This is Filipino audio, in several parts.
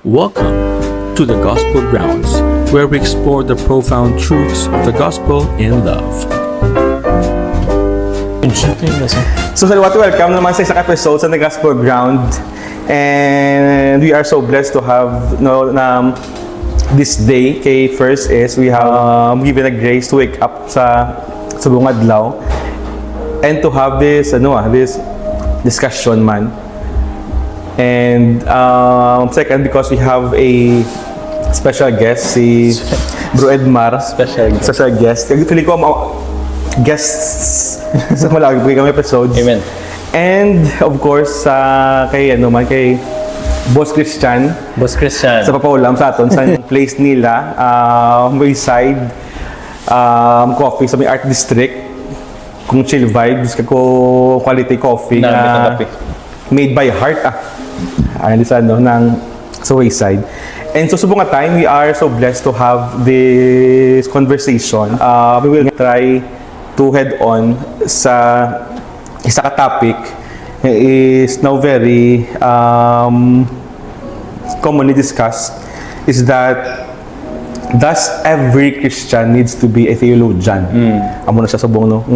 Welcome to the Gospel Grounds, where we explore the profound truths of the gospel in love. So salawat, welcome naman sa isang episode sa The Gospel Ground. And we are so blessed to have this day. Kay first is we have given a grace to wake up sa buong adlaw and to have this this discussion man. And second, because we have a special guest, si Bro Edmar. Special guest. Pili ko guests sa malaki kami episode. Amen. And of course, kay Boss Christian. Sa papaulam sa aton sa place nila, Wayside Coffee sa may Art District. Kung chill vibes, ko quality coffee na made by heart sa Wayside. And so subong nga time, we are so blessed to have this conversation. We will try to head on sa isa ka topic is now very commonly discussed, is that does every Christian needs to be a theologian? Amo na siya subong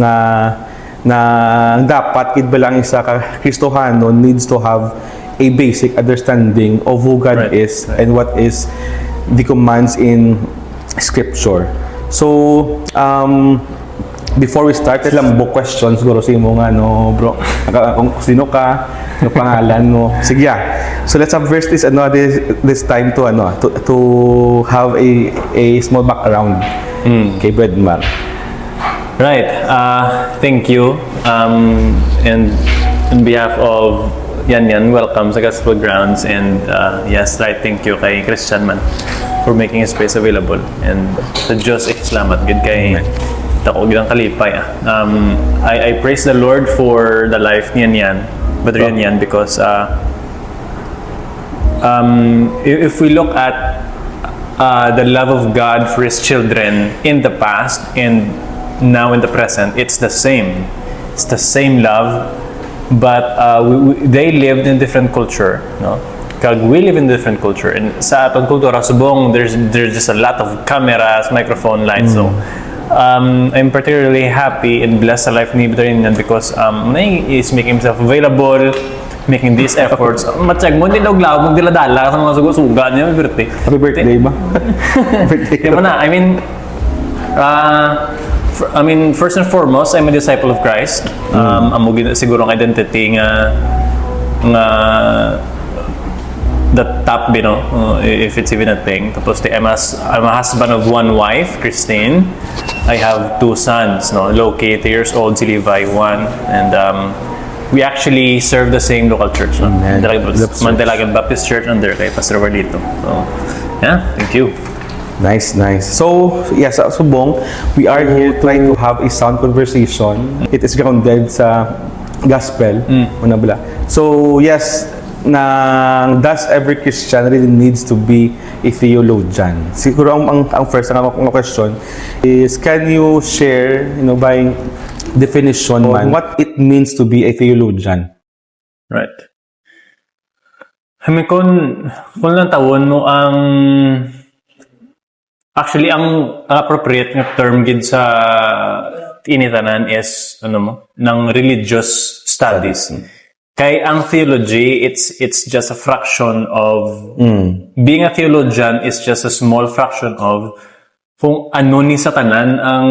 na dapat kid bilang isa ka Kristohano needs to have a basic understanding of who God is and what is the commands in Scripture. So before we start, lambok questions siguro sa imo bro. Kung sino ka, ano pangalan mo. Sige. So let's have first this time to have a small background kay Edmar. Right. Thank you. And on behalf of Yan, welcome sa Gospel Grounds. And yes, right, thank you kay Christian man for making a space available. And sa Diyos, salamat gid kay tako gidang kalipay. I praise the Lord for the life ni Yan, Brother Yan, because if we look at the love of God for His children in the past and now in the present, it's the same. It's the same love, but they lived in different culture, no? Kag we live in different culture, and sa atong kultura subong there's just a lot of cameras, microphone lights. So I'm particularly happy and blessed sa life ni Brother Yan because he is making himself available, making these efforts. Matsyag mo, hindi daw glaw, mong diladala sa mga suga niya, may birthday. Happy birthday ba? Birthday na. I mean, first and foremost, I'm a disciple of Christ. Amo siguro ang identity nga the top, if it's even a thing. Tapos I'm a husband of one wife, Christine. I have two sons, Loki, 8 years old, si Levi, 1. And we actually serve the same local church, Mandalagan Baptist Church under kay Pastor Warlito. So, yeah, thank you. Nice. So, yes, subong, we are here trying to have a sound conversation. It is grounded sa gospel. So, yes, does every Christian really needs to be a theologian? Siguro ang first na question is, can you share, by definition what it means to be a theologian? Right. I mean, kung lang tawon mo actually, ang appropriate na term gid sa initanan is ng religious studies. Kay ang theology, it's just a fraction of being a theologian is just a small fraction of kung ano ni sa tanan ang.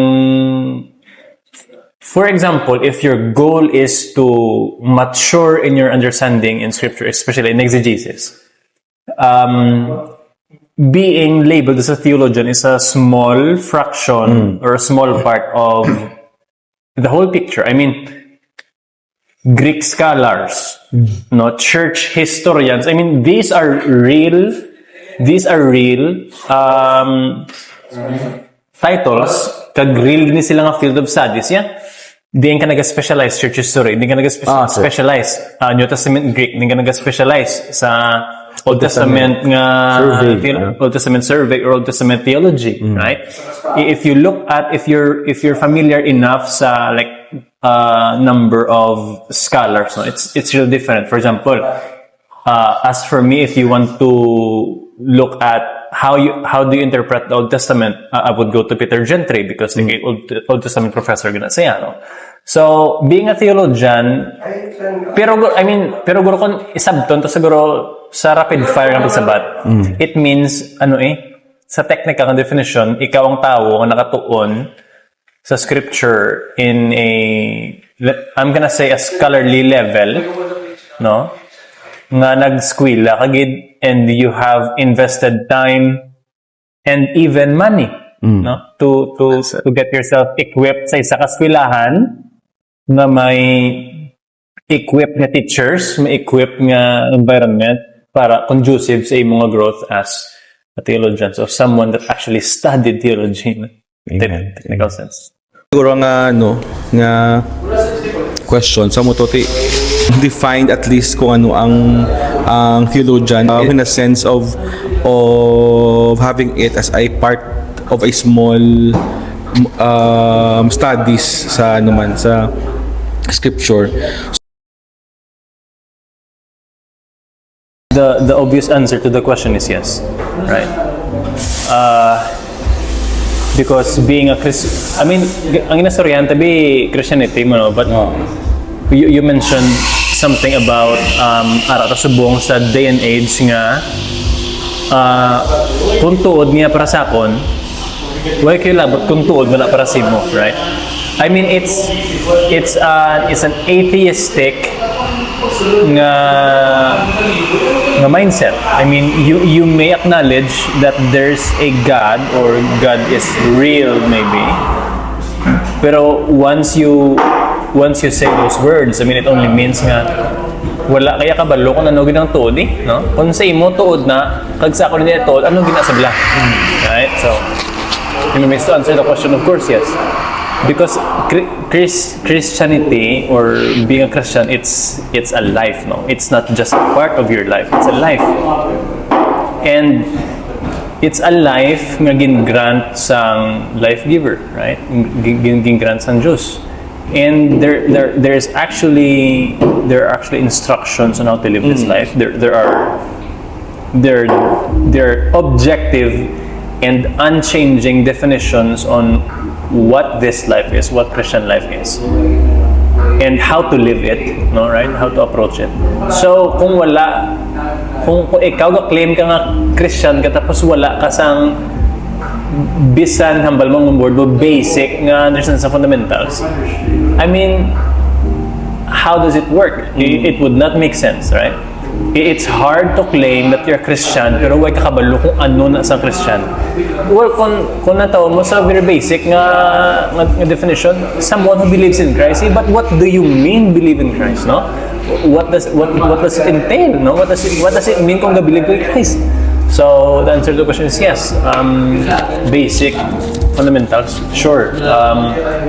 For example, if your goal is to mature in your understanding in Scripture, especially in exegesis, being labeled as a theologian is a small fraction or a small part of the whole picture. I mean, Greek scholars, church historians. I mean, these are real titles. Kag real ni sila nga field of studies, yeah. Di ka nag-specialize church history, di ka nag-specialize New Testament Greek, di ka nag-specialize sa Old Testament Old Testament survey or Old Testament theology, right? If you look at if you're familiar enough sa number of scholars, it's really different. For example, as for me, if you want to look at how do you interpret the Old Testament, I would go to Peter Gentry because the Old Testament professor gina siya, no? So, being a theologian, pero guro kon isabton to siguro sa rapid fire nga pagsabat. It means sa technical nga definition, ikaw ang tao nga nakatuon sa scripture in I'm gonna say a scholarly level, no? Nga nag-skwila kagid, and you have invested time and even money, no? To get yourself equipped sa isa ka eskwelahan nga may equipped nga teachers, may equipped nga environment para conducive sa imong growth as a theologian. So someone that actually studied theology in technical sense. Siguro nga question sa mo to defined at least kung ano ang theologian in a sense of having it as a part of a small studies sa sa scripture. The obvious answer to the question is yes, right? Because being a Christian, ang inastoryahan tabi Christianity mo, no? But you mentioned something about ara subong sa day and age nga kung tuod niya para sa akon, why kayo labot kung tuod wala para sa mo, right? It's an atheistic nga mindset. You may acknowledge that there's a God or God is real maybe. Pero once you say those words, it only means nga wala kaya kabalo kung ano ginang tuod no? Kung sa imo tuod na kag sa ako nila tuod, ano ginasabla? Right? So, to answer the question, of course, yes. Because Christianity or being a Christian, it's a life, no? It's not just a part of your life, it's a life. And it's a life nga gin-grant sang life giver, right? Gin-grant sang Diyos. And there are actually instructions on how to live this life. There are objective and unchanging definitions on what this life is, what Christian life is, and how to live it, no, right? How to approach it. So kung ikaw ga-claim ka nga Christian ka tapos wala ka sang bisan hambal mong board mo basic nga understand sa fundamentals, how does it work? It would not make sense, right? It's hard to claim that you're a Christian pero way kakabalo kung ano na sa Christian. Well, kung natawag mo sa very basic nga definition, someone who believes in Christ. But what do you mean believe in Christ, no? What does it entail, no? What does it mean kung believe in Christ? So the answer to the question is yes. Basic fundamentals, sure.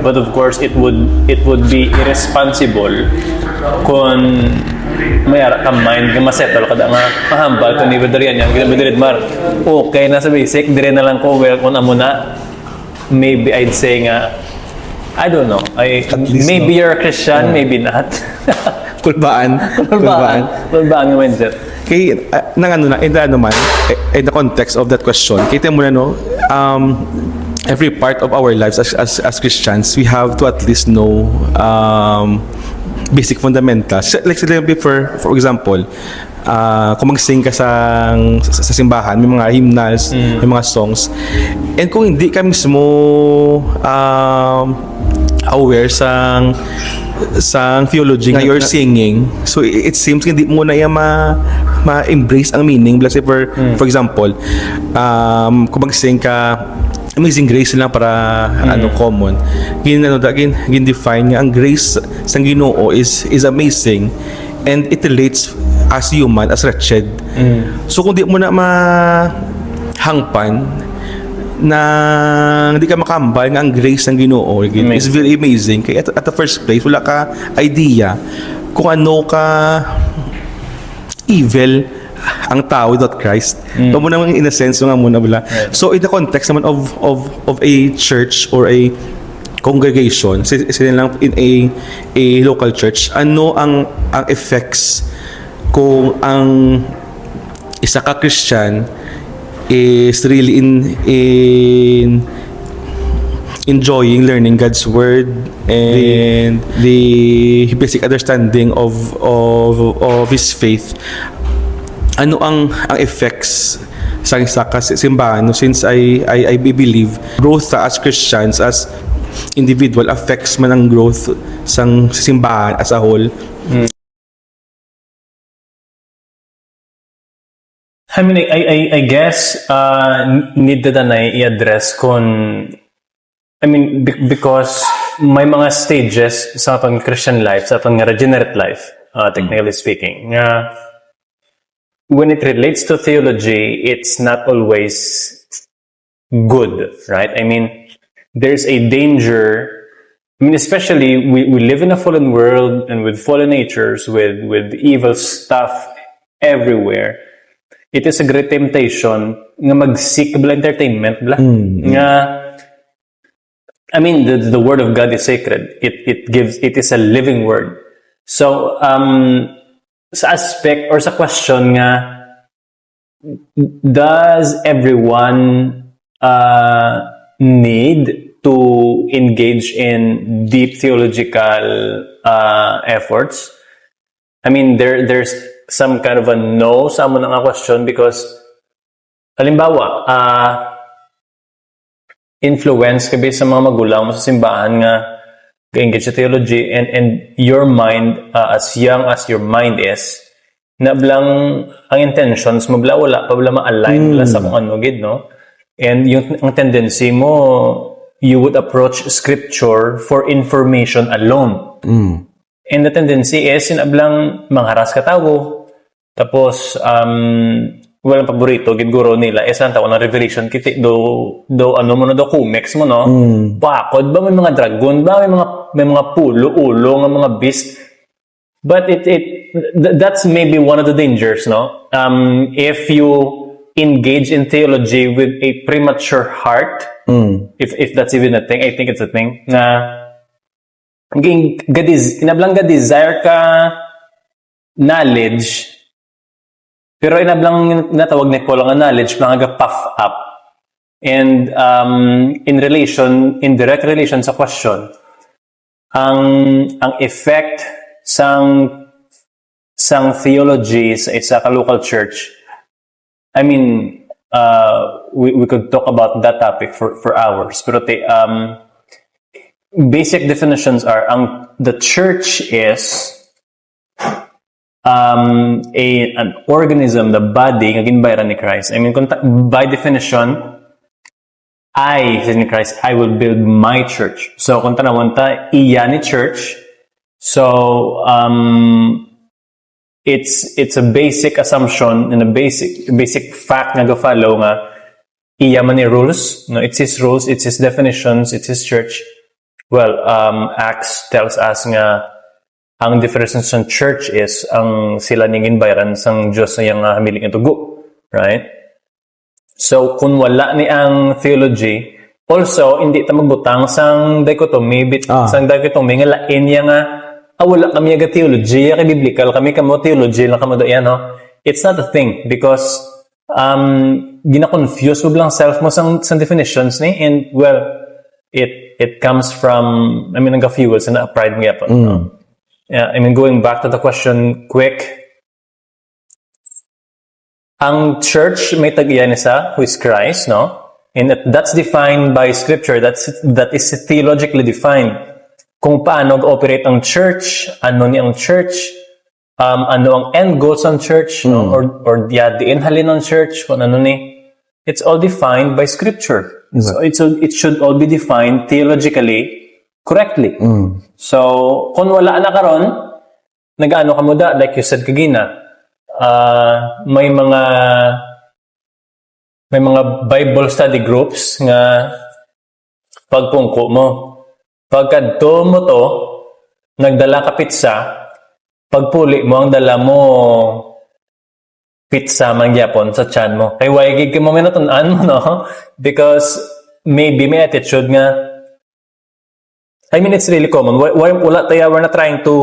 But of course, it would be irresponsible kung mayara ka mind nga masettle kada nga mahambal kung nibadarian yan ginabadirid mar okay na sa basic dire na lang ko well kung amo na maybe I'd say nga I don't know maybe you're a Christian maybe not Kulbaan nga mindset kay in the context of that question kita mo na every part of our lives as Christians we have to at least know basic fundamentals. Like for example, kung mag-sing ka sa simbahan, may mga hymnals, may mga songs. And kung hindi ka mismo aware sa theology nga you're singing, so it seems hindi mo na ma-embrace ang meaning. Let's say for example, kung mag-sing ka Amazing Grace lang para common. Gin-define niya ang grace sa Ginoo is amazing and it relates as human as wretched. So kung di mo na mahangpan na hindi ka makambal nga ang grace ng Ginoo is very amazing. Kaya at the first place wala ka idea kung ano ka evil ang tao without Christ. So muna in a sense nga muna bala. Right. So in the context naman of a church or a congregation, sila lang in a local church, ano ang effects kung ang isa ka Christian is really in enjoying learning God's word and the basic understanding of his faith. Ano ang effects sa simbahan? No? Since I believe growth as Christians, as individual, affects man ang growth sa simbahan as a whole. I mean, I guess need na i-address because may mga stages sa atong Christian life, sa atong regenerate life, technically speaking. When it relates to theology, it's not always good, right? I mean, there's a danger. I mean, especially we live in a fallen world and with fallen natures, with evil stuff everywhere. It is a great temptation nga mag-seek bla entertainment bla. Nga, I mean, the word of God is sacred. It is a living word. So, sa aspect or sa question nga, does everyone need to engage in deep theological efforts? I mean, there's some kind of a no sa amo nga question because, halimbawa, influence kabi sa mga magulang mo sa simbahan nga engage sa theology and your mind, as young as your mind is, na blang ang intentions mo bla wala pa bla ma-align bla sa kung ano gid, no? And yung ang tendency mo, you would approach scripture for information alone. And the tendency is sinablang mangharas ka tawo. Tapos walang paborito gid guro nila is ang tawo ng revelation kiti do ano mo na do comics mo, no? Bakod ba may mga dragon ba, may mga pulo ulo nga mga beast. But that's maybe one of the dangers, no? If you engage in theology with a premature heart, if that's even a thing, I think it's a thing, na inablang ga desire ka knowledge, pero inablang natawag ni Paul nga knowledge, mga ga puff up. And in direct relation sa question, ang effect sang theology sa local church, I mean, we could talk about that topic for hours. Pero basic definitions are the church is an organism, the body nga ginbayran ni Christ. I mean, by definition, said ni Christ, I will build my church. So kung tanawon ta iya ni church. So it's a basic assumption and a basic fact nga go-follow nga iya man ni rules, no? It's his rules, it's his definitions, it's his church. Well, Acts tells us nga ang difference ng church is ang sila ningin bayaran sang Diyos na yung hamiling itugo, right? So kung wala ni ang theology, also hindi ta magbutang sang dichotomy sang dichotomy nga lain ya nga wala kami aga theology, kay biblical kami kamo theology lang kamo do yan, no? It's not a thing because gina-confuse mo lang self mo sang definitions ni, and well, it comes from, I mean, nag-fuel sa na-pride mo yapon, no? Yeah, I mean, going back to the question quick, ang church may tag-iyan isa, who is Christ, no? And that's defined by scripture, that is theologically defined. Kung paano operate ang church, ano ni ang church, ano ang end goals ng church, no? or diin halin ng church, kung ano ni. It's all defined by scripture. So it should all be defined theologically correctly. So kung wala na karon, nag-ano ka mo da, like you said kagina, may mga Bible study groups nga pagpungko mo. Pagkadto mo to, nagdala ka pizza, pagpuli mo, ang dala mo pizza mangyapon sa tiyan mo. Kaya wagig mo minutunan mo, no? Because maybe may attitude nga, I mean, it's really common. We're not trying to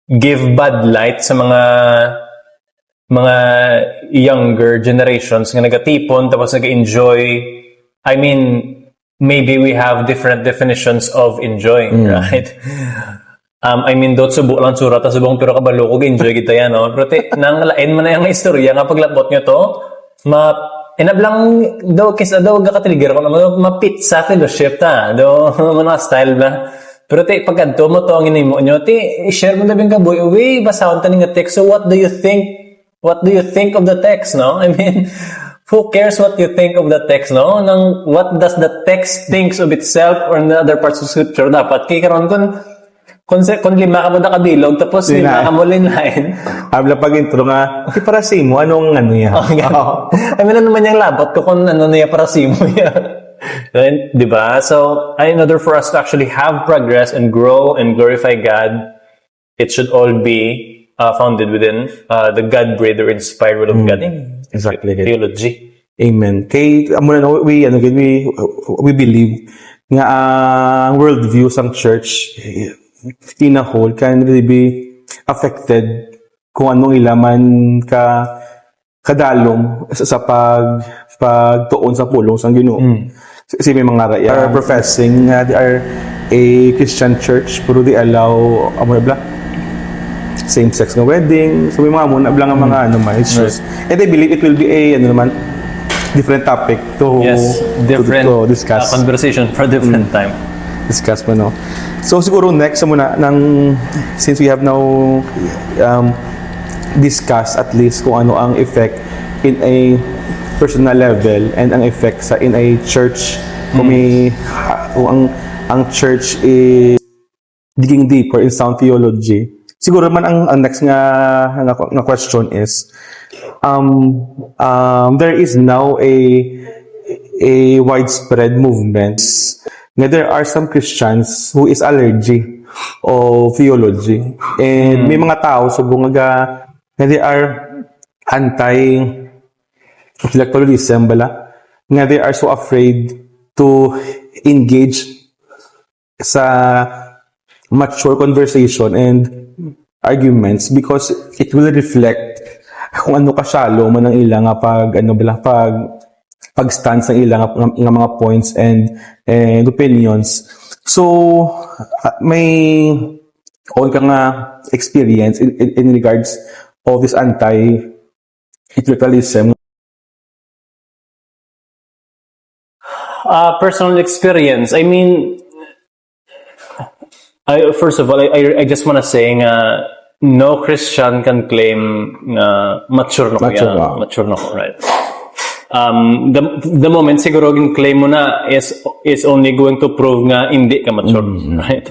give bad light sa mga mga younger generations nga nagatipon tapos nag-enjoy. I mean, maybe we have different definitions of enjoy, right? I mean, dot subo lang surat, subong pero kabalo ko enjoy kita yan, no? Pero nang lain man na yung istorya nga paglapot nyo to, inablang daw kisa daw gakatiligar ko naman mapizza fellowship ta daw mga style na. Pero pagkanto mo to ang inimo nyo, i-share mo na bing kaboy, uwi, basahon ta nga text. So what do you think? What do you think of the text, no? I mean, who cares what you think of the text, no? What does the text thinks of itself or in the other parts of scripture? Dapat kay karon kung lima ka mo na kabilog, tapos lima ka mo linlain. Habla pag intro nga, para sa mo, anong ano yan? I mean, ano naman yung labot ko kung ano niya para sa mo yan. Diba? So, in order for us to actually have progress and grow and glorify God, it should all be founded within the God-breathed or inspired word of God. Exactly. Theology. Amen. Kay we believe nga ang worldview sang church in a whole can really be affected kung anong ilaman kadalom sa pagtuon sa pulong sang Ginoo. Kasi may mga are professing they are a Christian church pero they allow same-sex na wedding. So may mga muna blang mga issues. And I believe it will be a different topic to discuss. Conversation for a different time. Discuss mo, no? So siguro next muna since we have now discussed at least kung ano ang effect in a personal level and ang effect in a church kung ang church is digging deeper in sound theology. Siguro man ang next nga question is there is now a widespread movement nga there are some Christians who is allergy of theology and may mga tao subong nga they are anti-intellectualism nga they are so afraid to engage sa mature conversation and arguments because it will reflect kung ano kasyalo man ang ilang pag-stand sa ilang nga mga points and opinions. So may own ka nga experience in regards of this anti-intellectualism. Personal experience. I mean, first of all, I just want to say no Christian can claim mature na ko, right? The moment siguro claim mo na is only going to prove nga hindi ka mature, right?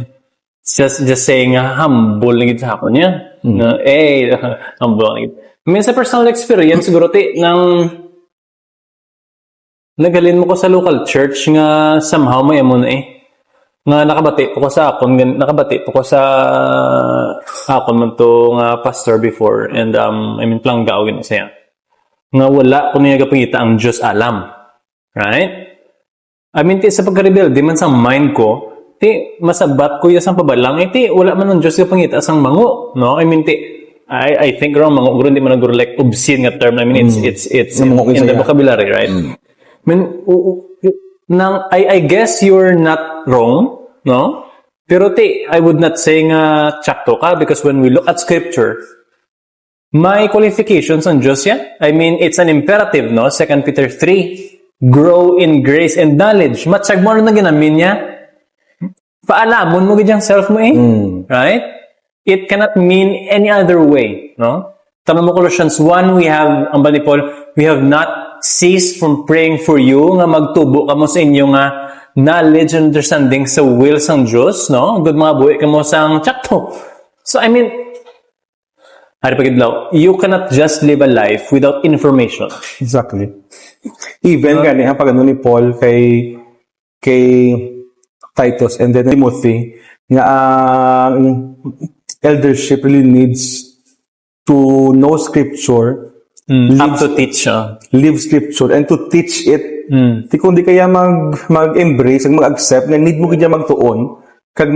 Just saying humble na gid sa ako niya. Humble na gid. I mean, sa personal experience siguro nagalin mo ko sa local church nga somehow may amon nga nakabati po ko sa akon man to nga pastor before and I mean planggaw gid siya nga wala ko niya gapangita ang Diyos alam, right? I mean sa pagka-rebel di man sa mind ko masabat ko ya sang pabalang wala man ang Diyos gapangita sang mango, no? I mean I think wrong mango guro di man guro like obscene nga term. I mean it's in the vocabulary, right? I mean, I guess you're not wrong, no? Pero I would not say nga tsakto ka because when we look at scripture, may qualifications on Diyos yan. I mean, it's an imperative, no? 2 Peter 3, grow in grace and knowledge. Matsag mo na ginamin niya. Paalamon mo ganyang self mo right? It cannot mean any other way, no? Tanong mo Colossians 1, we have not cease from praying for you nga magtubo kamo sa inyo nga knowledge and understanding sa will sang Diyos, no? Good mga buhay kamo sang tsakto. So I mean, you cannot just live a life without information. Exactly. Even gani ang pagano ni Paul kay Titus and then Timothy nga ang eldership really needs to know scripture. Up to teach. Live scripture and to teach it. Kung di kaya mag-embrace, mag-accept, na need mo kaya magtuon, kag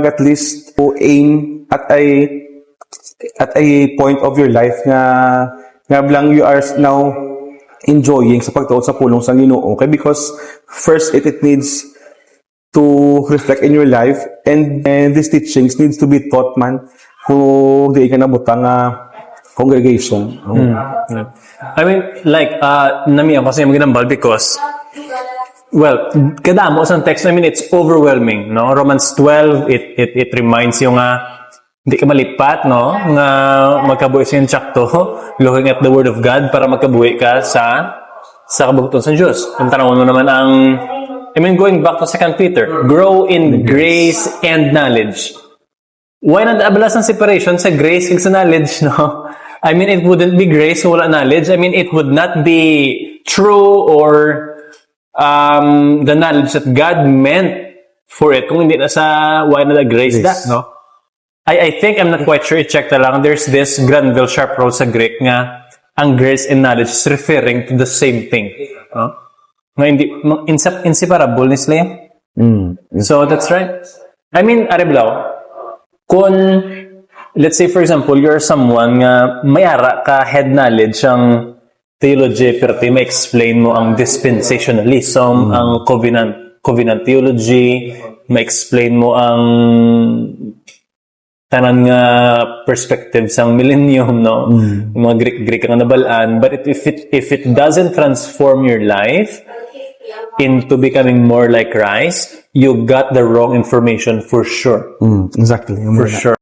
at least to aim at a point of your life na nga bilang you are now enjoying sa pagtuon sa pulong sa Ginoo. Okay, because first it needs to reflect in your life, and these teachings needs to be taught man kung di ka nabutang congregation. I mean, like, nami ako kasi maginambal because, well, kadamo sa text, I mean, it's overwhelming, no? Romans 12, it reminds you nga, hindi ka malipat, no? Nga magkabuhi sa insakto, looking at the Word of God para magkabuhi ka sa kabubuton sa Diyos. Kung tanawin mo naman ang, I mean, going back to 2 Peter, grow in grace and knowledge. Why not abala sa separation sa grace and sa knowledge, no? I mean, it wouldn't be grace kung wala knowledge. I mean, it would not be true or the knowledge that God meant for it kung hindi na sa why not grace that, no? I think, I'm not quite sure, i-check na lang, there's this Granville Sharp wrote sa Greek nga, ang grace and knowledge is referring to the same thing. No? Nga hindi, inseparable ni sila. So, that's right. I mean, Ariblaw, kung, let's say, for example, you're someone nga mayara ka head knowledge ang theology, pero may explain mo ang dispensationalism, ang covenant theology, may explain mo ang tanan nga perspective sang millennium, no? Mga Greek nga nabalaan, but if it doesn't transform your life into becoming more like Christ, you got the wrong information for sure. Exactly. For sure.